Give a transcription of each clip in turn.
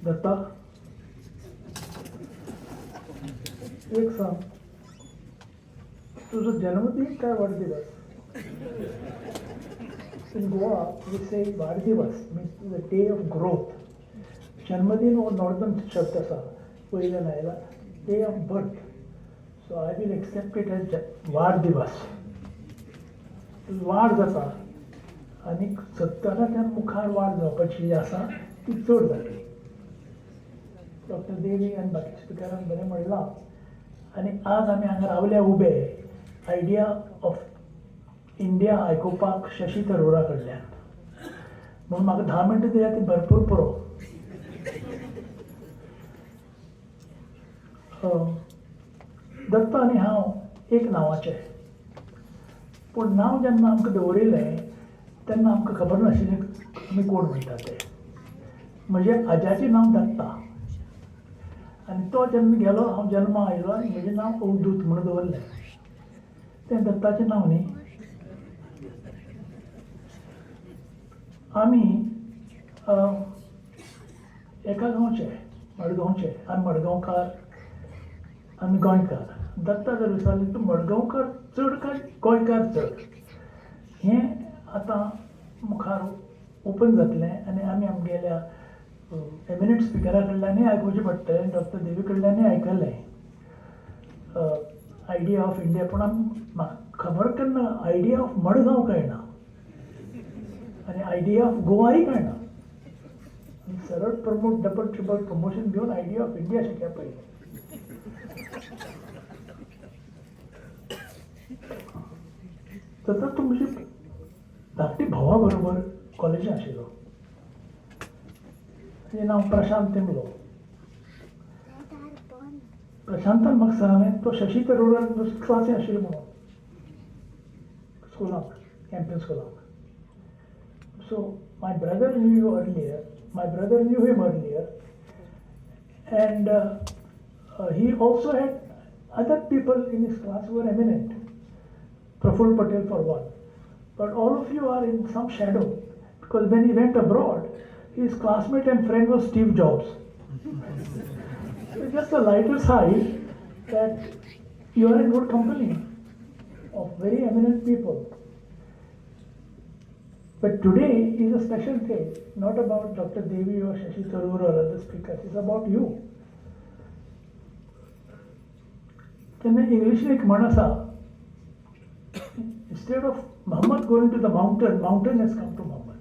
दत्ता, एक सांग, तुझं जन्मदिन काय वाढदिवस? In Goa, we say वाढदिवस means the day of growth. जन्मदिन हो northern शब्द असा पहिल्या Naila day of birth. So I will accept it as वाढदिवस. वाढ जाता आणि सत्तरांतल्यान मुखार वाढ जावपाची आसा ती चड जाली. डॉक्टर देवी आनी बाकी स्पिकरान बरें म्हणलां आनी आज आमी हांगा रावले उबे आयडिया ऑफ इंडिया आयकुपाक शशी थरूरा कडल्यान. म्हणून म्हाका 10 मिनटां दिल्या ती भरपूर पुरो. दत्ता आनी हांव एक नांवाचे, पूण नांव जेन्ना आमकां दवरिल्लें तेन्ना आमकां खबर नाशिल्लें आमी कोण म्हणटा तें. म्हज्या आज्याचें नांव दत्ता आनी तो जेन्ना गेलो हांव जल्मा आयलो आनी म्हजें नांव अवधूत म्हणून दवरलें. तें दत्ताचें नांव न्ही. आमी एका गांवचे मडगांवचे. आमी मडगांवकार, आमी गोंयकार. दत्ता जर विचारलें तूं मडगांवकार चड काय गोंयकार चड, हें आतां मुखार ओपन जातलें आनी आमी आमगेल्या एमिनंट स्पिकरा कडल्यानूय आयकुचें पडटलें, डॉक्टर देवी कडल्यानूय आयकलें आयडिया ऑफ इंडिया. पूण म्हाका खबर केन्ना आयडिया ऑफ मडगांव कळना आनी आयडिया ऑफ गोवाय कळना. सरळ प्रमोट डबल ट्रिबल प्रमोशन घेवन आयडिया ऑफ इंडिया शिकया पयलीं. तर तूं म्हजी धाकटी भावा बरोबर कॉलेजीन आशिल्लो. ताचें नांव प्रशांत तिंबलो. प्रशांतान म्हाका सांगलें तो शशी थरूरान क्लासीन आशिल्लो म्हणून स्कुलाक, कॅम्पस स्कुलाक. So my brother knew him earlier, and he also had other people in his class who were eminent. Praful Patel for one. But all of you are in some shadow, because when he went abroad, his classmate and friend was Steve Jobs. So just a lighter side that you are in good company of very eminent people. But today is a special day, not about Dr. Devi or Shashi Tharoor or other speakers. It's about you. Then in English, like Manasa, instead of Muhammad going to the mountain, mountain has come to Muhammad.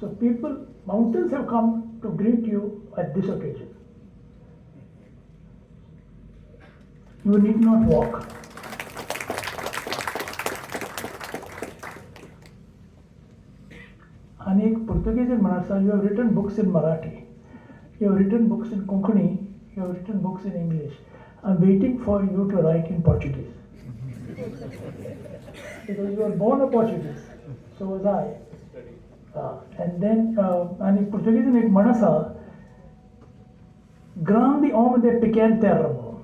So mountains have come to greet you at this occasion. You need not walk. And एक Portuguese म्हणून आसा, you have written books in Marathi, you have written books in Konkani, you have written books in English. I'm waiting for you to write in Portuguese. Because you were born a Portuguese, so was I. And then, and in Portuguese एक म्हण आसा, grande homem de pequena terra म्हणून.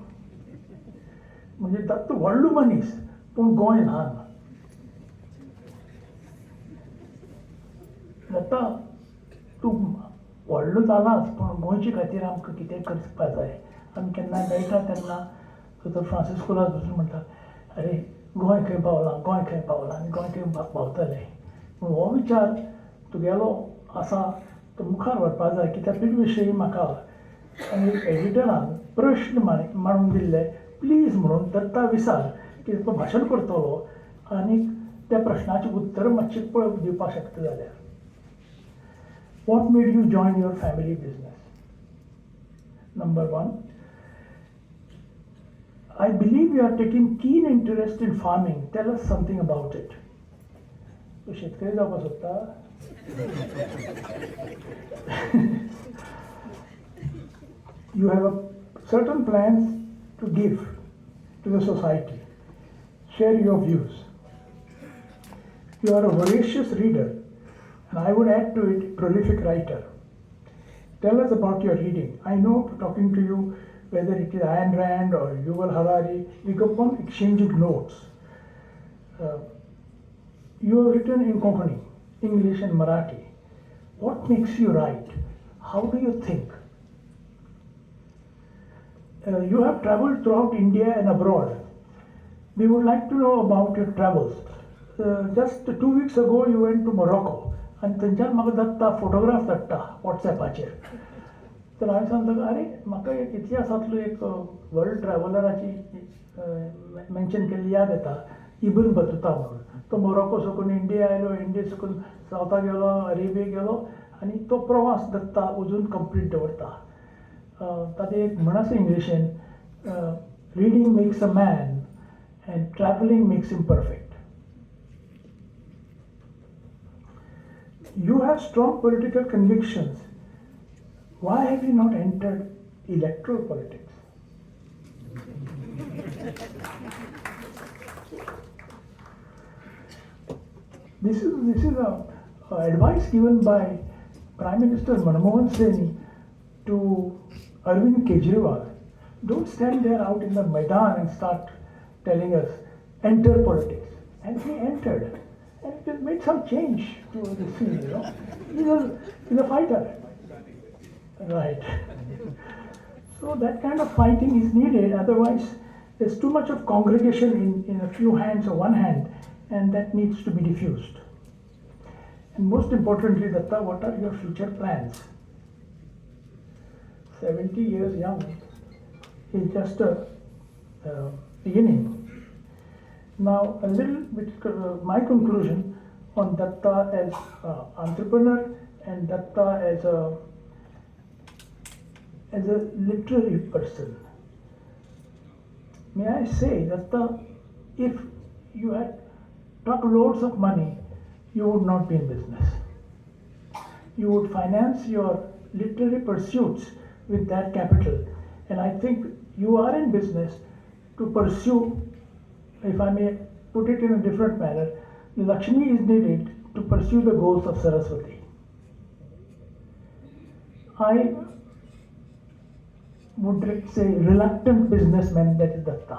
म्हणजे तातूंत व्हडलो मनीस पूण गोंय ल्हान. आता तूं व्हडलो जालाच पूण गोंयचे खातीर आमकां कितें करपा जाय. आमी केन्ना मेळटा तेन्ना तो फ्रांसिस्कोलाच वचून म्हणटा, अरे गोंय खंय पावलां, गोंय खंय पावलां आनी गोंय खंय पावतलें. पूण हो विचार तुगेलो आसा तो मुखार व्हरपा जाय. कित्याक विशयी म्हाका आनी एडिटरान प्रश्न मांडून दिल्ले, प्लीज म्हणून दत्ता विचार की तो भाशण करतलो आनी त्या प्रश्नाचें उत्तर मातशें पळय दिवपाक शकता जाल्यार. What made you join your family business? Number one, I believe you are taking keen interest in farming. Tell us something about it. तू शेतकरी जावपाक सोदता? You have certain plans to give to the society. Share your views. You are a voracious reader. And I would add to it, prolific writer. Tell us about your reading. I know talking to you, whether it is Ayn Rand or Yuval Harari, we go on exchanging notes. You have written in Konkani, English and Marathi. What makes you write? How do you think? You have traveled throughout India and abroad. We would like to know about your travels. Just 2 weeks ago, you went to Morocco, and थंयच्यान म्हाका धाडटा photograph धाडटा WhatsAppचेर. तर हांवें सांगलें अरे म्हाका एक इतिहासांतलो एक वर्ल्ड ट्रॅव्हलराची मेन्शन केल्ली याद येता, इबन बतुता म्हणून. तो मोरॉको साकून इंडिया आयलो, इंडिया साकून सावथाक गेलो, अरेबिया गेलो, आनी तो प्रवास दत्ता अजून कंप्लीट दवरता. ताचें एक म्हण आसा इंग्लिशेन, reading makes a man and traveling makes him perfect. You have strong political convictions. Why have you not entered electoral politics? This is a advice given by Prime Minister Manmohan Singh to Arvind Kejriwal. Don't stand there out in the Maidan and start telling us, enter politics. And he entered. And it has made some change to the scene, you know. He's a fighter. Right. So that kind of fighting is needed, otherwise there's too much of congregation in a few hands or one hand, and that needs to be diffused. And most importantly, Datta, what are your future plans? 70 years young is just a beginning. Now, a little bit my conclusion on Datta as entrepreneur and Datta as a literary person. May I say, Datta, if you had truckloads of money, you would not be in business. You would finance your literary pursuits with that capital, and I think you are in business to pursue, if I may put it in a different manner, Lakshmi is needed to pursue the goals of Saraswati. I would say reluctant businessman, that is Datta.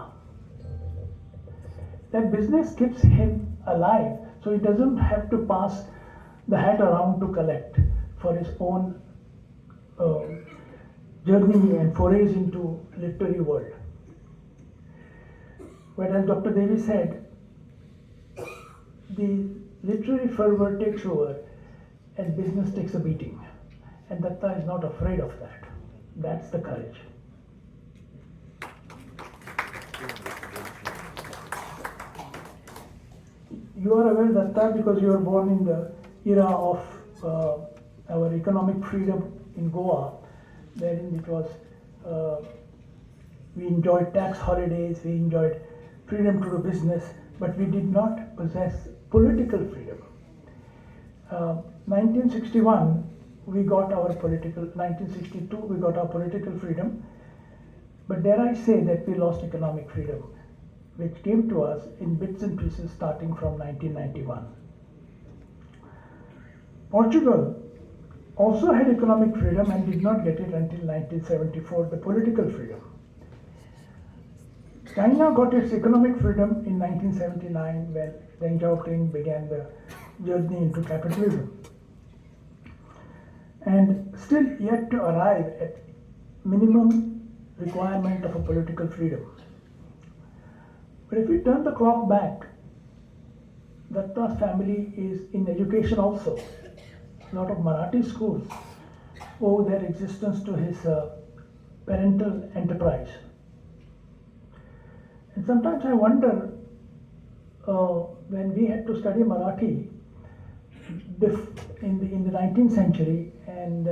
That business keeps him alive, so he doesn't have to pass the hat around to collect for his own journey and forays into literary world. Whereas Dr. Devi said, the literary fervor takes over and business takes a beating. And Datta is not afraid of that. That's the courage. You are aware, Datta, because you were born in the era of our economic freedom in Goa, wherein it was, we enjoyed tax holidays, we enjoyed freedom to do business, but we did not possess political freedom. 1961, we got our 1962, we got our political freedom, but dare I say that we lost economic freedom, which came to us in bits and pieces starting from 1991. Portugal also had economic freedom and did not get it until 1974, the political freedom. China got its economic freedom in 1979 when Deng Xiaoping began the journey into capitalism. And still yet to arrive at minimum requirement of a political freedom. But if we turn the clock back, Datta's family is in education also. A lot of Marathi schools owe their existence to his parental enterprise. And sometimes I wonder, when we had to study Marathi in the 19th century, and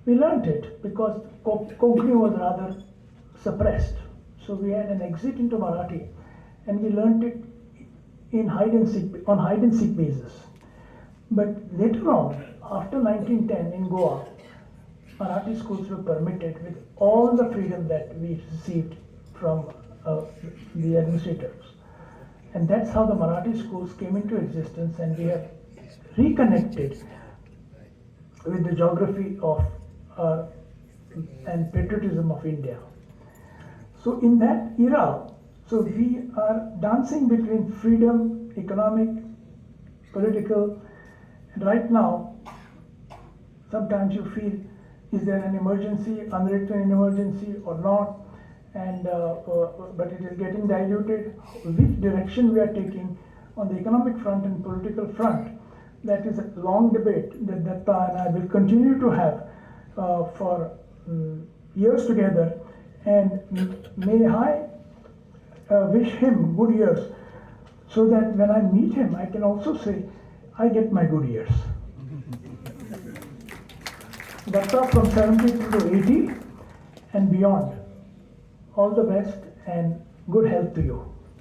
we learnt it because Konkani was rather suppressed. So we had an exit into Marathi, and we learnt it on hide and seek basis. But later on, after 1910 in Goa, Marathi schools were permitted with all the freedom that we received from the administrators. And that's how the Marathi schools came into existence, and we have reconnected with the geography of and patriotism of India. So in that era, so we are dancing between freedom, economic, political, and right now, sometimes you feel, is there an emergency, unwritten emergency or not? but it is getting diluted. Which direction we are taking on the economic front and political front, that is a long debate that Datta and I will continue to have for years together. And may I wish him good years, so that when I meet him, I can also say, I get my good years. Datta from 70 to 80 and beyond. All the best and good health to you.